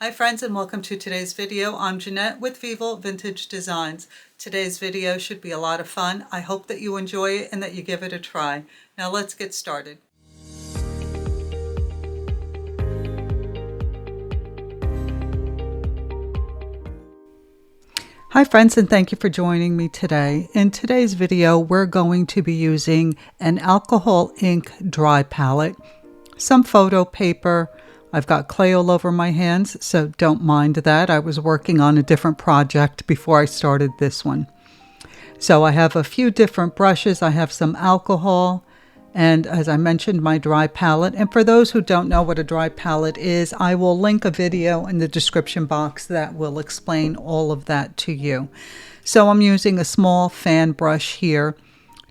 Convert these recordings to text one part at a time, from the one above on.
Hi friends, and welcome to today's video. I'm Jeanette with Vivo Vintage Designs. Today's video should be a lot of fun. I hope that you enjoy it and that you give it a try. Now let's get started. Hi friends, and thank you for joining me today. In today's video, we're going to be using an alcohol ink dry palette, some photo paper. I've got clay all over my hands, so don't mind that. I was working on a different project before I started this one. So I have a few different brushes. I have some alcohol, and as I mentioned, my dry palette. And for those who don't know what a dry palette is, I will link a video in the description box that will explain all of that to you. So I'm using a small fan brush here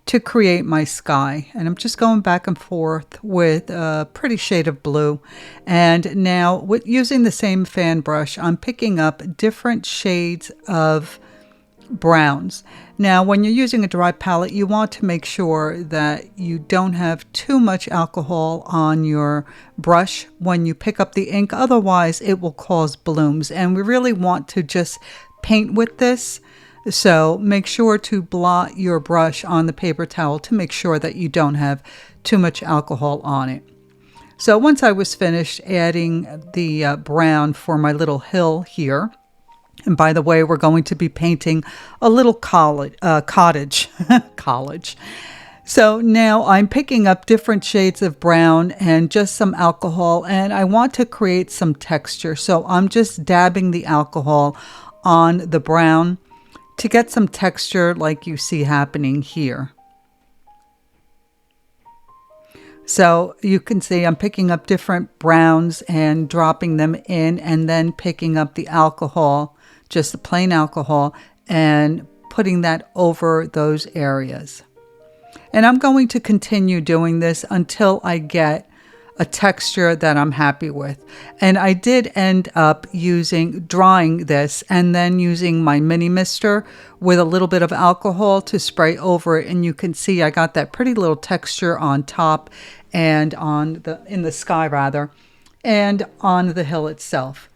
to create my sky, and I'm just going back and forth with a pretty shade of blue. And now with using the same fan brush, I'm picking up different shades of browns. Now when you're using a dry palette, you want to make sure that you don't have too much alcohol on your brush when you pick up the ink, otherwise it will cause blooms, and we really want to just paint with this. So make sure to blot your brush on the paper towel to make sure that you don't have too much alcohol on it. So once I was finished adding the brown for my little hill here, and by the way, we're going to be painting a little cottage. College. So now I'm picking up different shades of brown and just some alcohol, and I want to create some texture. So I'm just dabbing the alcohol on the brown to get some texture like you see happening here. So you can see I'm picking up different browns and dropping them in, and then picking up the alcohol, just the plain alcohol, and putting that over those areas. And I'm going to continue doing this until I get a texture that I'm happy with. And I did end up drying this and then using my mini mister with a little bit of alcohol to spray over it. And you can see I got that pretty little texture on top and in the sky rather, and on the hill itself.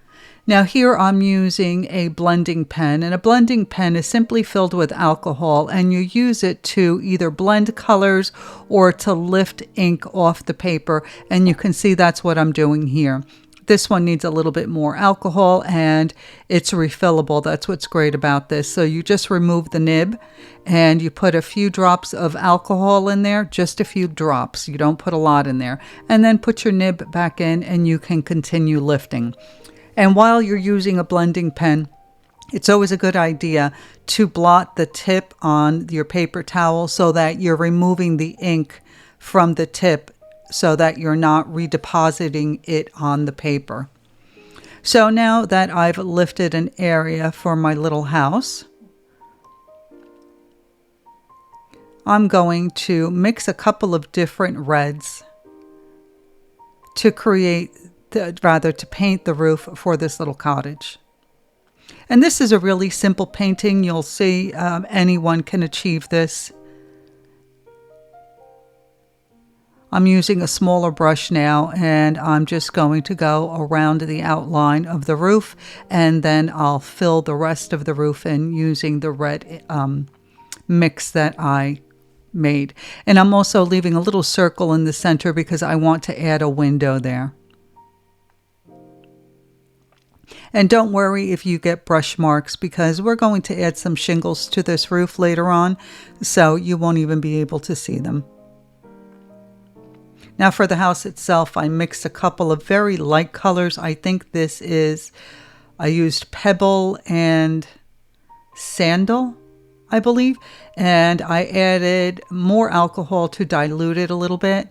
Now here I'm using a blending pen, and a blending pen is simply filled with alcohol, and you use it to either blend colors or to lift ink off the paper, and you can see that's what I'm doing here. This one needs a little bit more alcohol, and it's refillable. That's what's great about this. So you just remove the nib and you put a few drops of alcohol in there, just a few drops. You don't put a lot in there, and then put your nib back in and you can continue lifting. And while you're using a blending pen, it's always a good idea to blot the tip on your paper towel so that you're removing the ink from the tip so that you're not redepositing it on the paper. So now that I've lifted an area for my little house, I'm going to mix a couple of different reds to to paint the roof for this little cottage. And this is a really simple painting. You'll see anyone can achieve this. I'm using a smaller brush now, and I'm just going to go around the outline of the roof, and then I'll fill the rest of the roof in using the red mix that I made. And I'm also leaving a little circle in the center because I want to add a window there. And don't worry if you get brush marks, because we're going to add some shingles to this roof later on, so you won't even be able to see them. Now for the house itself, I mixed a couple of very light colors. I think I used pebble and sandal, I believe, and I added more alcohol to dilute it a little bit.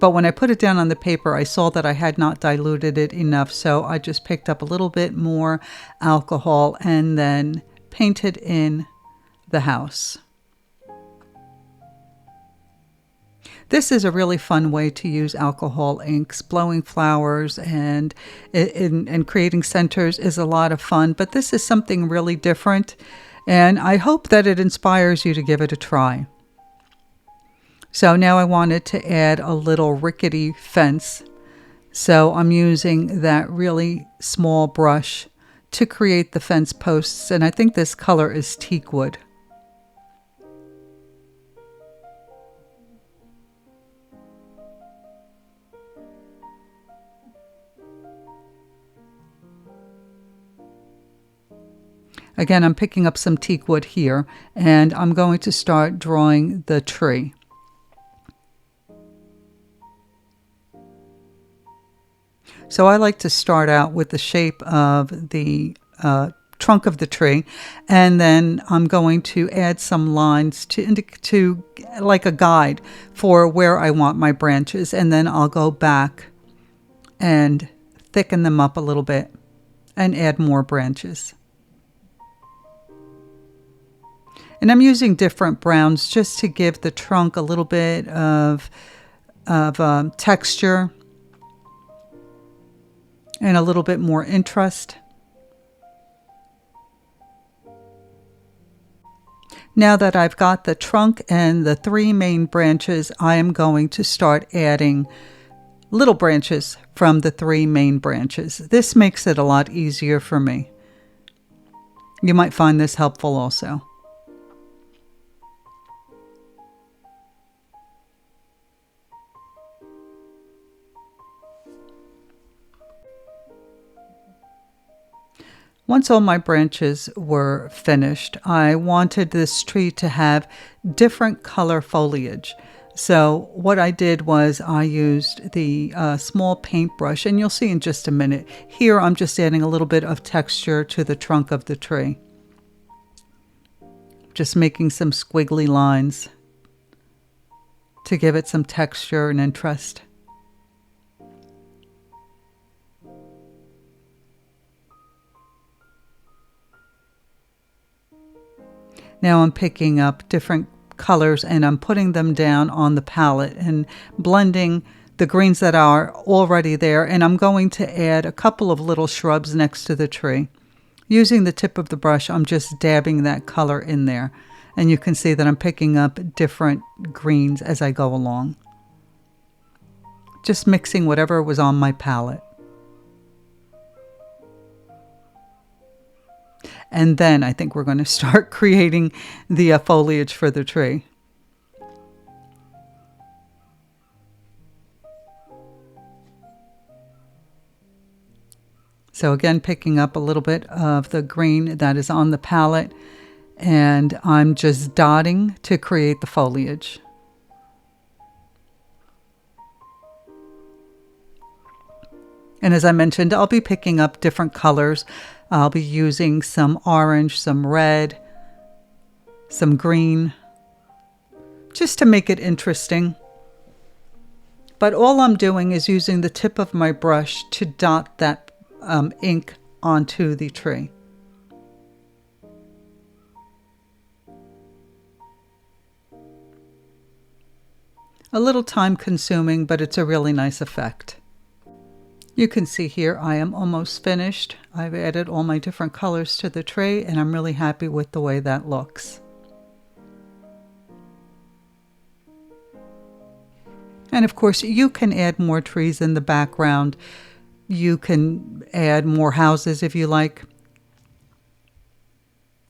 But when I put it down on the paper, I saw that I had not diluted it enough, so I just picked up a little bit more alcohol and then painted in the house. This is a really fun way to use alcohol inks. Blowing flowers and creating centers is a lot of fun, but this is something really different, and I hope that it inspires you to give it a try. So now I wanted to add a little rickety fence So I'm using that really small brush to create the fence posts, and I think this color is teak wood. Again, I'm picking up some teak wood here, and I'm going to start drawing the tree. So I like to start out with the shape of the trunk of the tree, and then I'm going to add some lines to like a guide for where I want my branches, and then I'll go back and thicken them up a little bit and add more branches. And I'm using different browns just to give the trunk a little bit of texture and a little bit more interest. Now that I've got the trunk and the 3 main branches, I am going to start adding little branches from the 3 main branches. This makes it a lot easier for me. You might find this helpful also. Once all my branches were finished, I wanted this tree to have different color foliage. So what I did was I used the small paintbrush, and you'll see in just a minute. Here I'm just adding a little bit of texture to the trunk of the tree. Just making some squiggly lines to give it some texture and interest. Now I'm picking up different colors and I'm putting them down on the palette and blending the greens that are already there, and I'm going to add a couple of little shrubs next to the tree. Using the tip of the brush, I'm just dabbing that color in there, and you can see that I'm picking up different greens as I go along. Just mixing whatever was on my palette. And then I think we're going to start creating the foliage for the tree. So again, picking up a little bit of the green that is on the palette, and I'm just dotting to create the foliage. And as I mentioned, I'll be picking up different colors. I'll be using some orange, some red, some green, just to make it interesting. But all I'm doing is using the tip of my brush to dot that ink onto the tree. A little time consuming, but it's a really nice effect. You can see here I am almost finished. I've added all my different colors to the tray, and I'm really happy with the way that looks. And of course, you can add more trees in the background. You can add more houses if you like.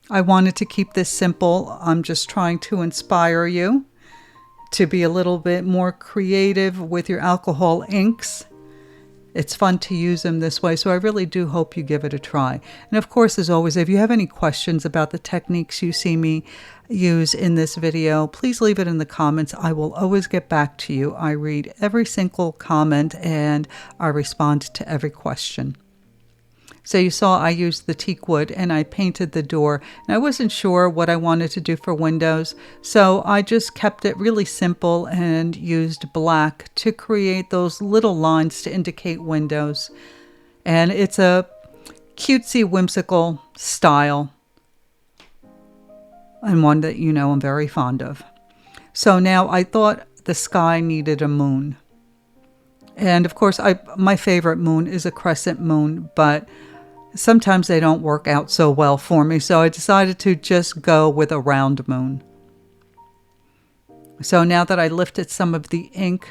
I wanted to keep this simple. I'm just trying to inspire you to be a little bit more creative with your alcohol inks. It's fun to use them this way, so I really do hope you give it a try. And of course, as always, if you have any questions about the techniques you see me use in this video, please leave it in the comments. I will always get back to you. I read every single comment and I respond to every question. So you saw I used the teak wood and I painted the door, and I wasn't sure what I wanted to do for windows, so I just kept it really simple and used black to create those little lines to indicate windows. And it's a cutesy, whimsical style, and one that you know I'm very fond of. So now I thought the sky needed a moon. And of course, my favorite moon is a crescent moon, but sometimes they don't work out so well for me, so I decided to just go with a round moon. So now that I lifted some of the ink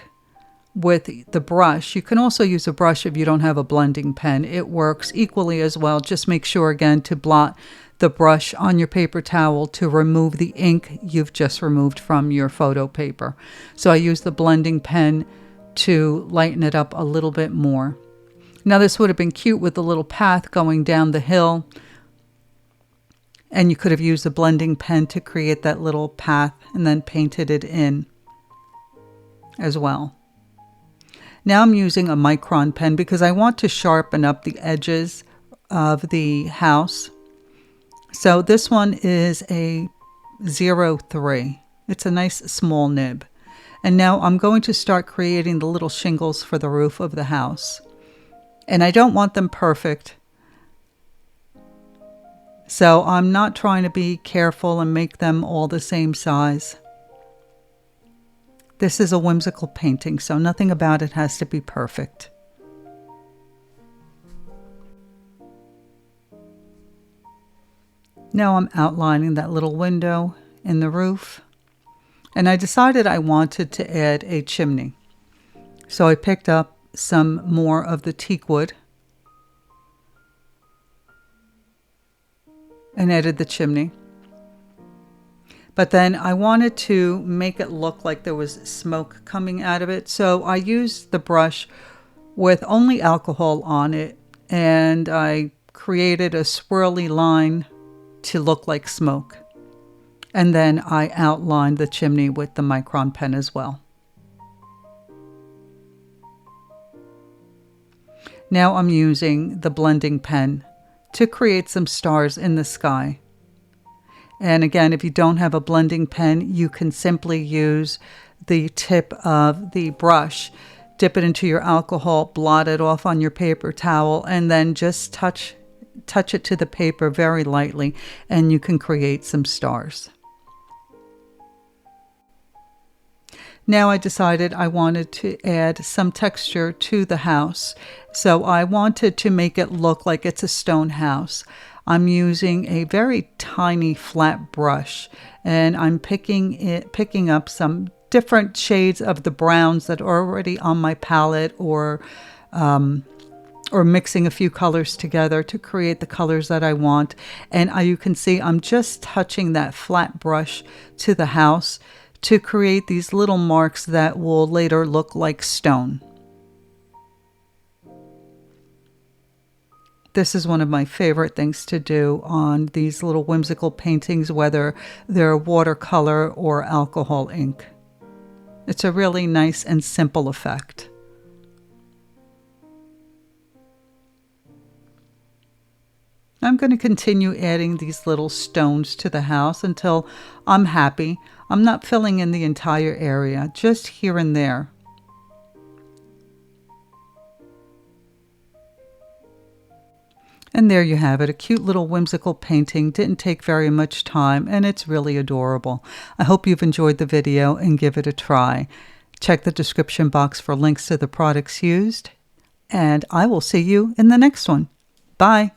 with the brush. You can also use a brush if you don't have a blending pen. It works equally as well. Just make sure again to blot the brush on your paper towel to remove the ink you've just removed from your photo paper. So I use the blending pen to lighten it up a little bit more. Now this would have been cute with the little path going down the hill, and you could have used a blending pen to create that little path and then painted it in as well. Now I'm using a micron pen because I want to sharpen up the edges of the house. So this one is a 03. It's a nice small nib. And now I'm going to start creating the little shingles for the roof of the house. And I don't want them perfect. So I'm not trying to be careful and make them all the same size. This is a whimsical painting, so nothing about it has to be perfect. Now I'm outlining that little window in the roof. And I decided I wanted to add a chimney. So I picked up some more of the teak wood and added the chimney. But then I wanted to make it look like there was smoke coming out of it. So I used the brush with only alcohol on it, and I created a swirly line to look like smoke. And then I outlined the chimney with the micron pen as well. Now I'm using the blending pen to create some stars in the sky. And again, if you don't have a blending pen, you can simply use the tip of the brush, dip it into your alcohol, blot it off on your paper towel, and then just touch it to the paper very lightly, and you can create some stars. Now I decided I wanted to add some texture to the house. So I wanted to make it look like it's a stone house. I'm using a very tiny flat brush, and I'm picking up some different shades of the browns that are already on my palette, or mixing a few colors together to create the colors that I want. And you can see I'm just touching that flat brush to the house to create these little marks that will later look like stone. This is one of my favorite things to do on these little whimsical paintings, whether they're watercolor or alcohol ink. It's a really nice and simple effect. I'm going to continue adding these little stones to the house until I'm happy. I'm not filling in the entire area, just here and there. And there you have it, a cute little whimsical painting. Didn't take very much time, and it's really adorable. I hope you've enjoyed the video and give it a try. Check the description box for links to the products used, and I will see you in the next one. Bye.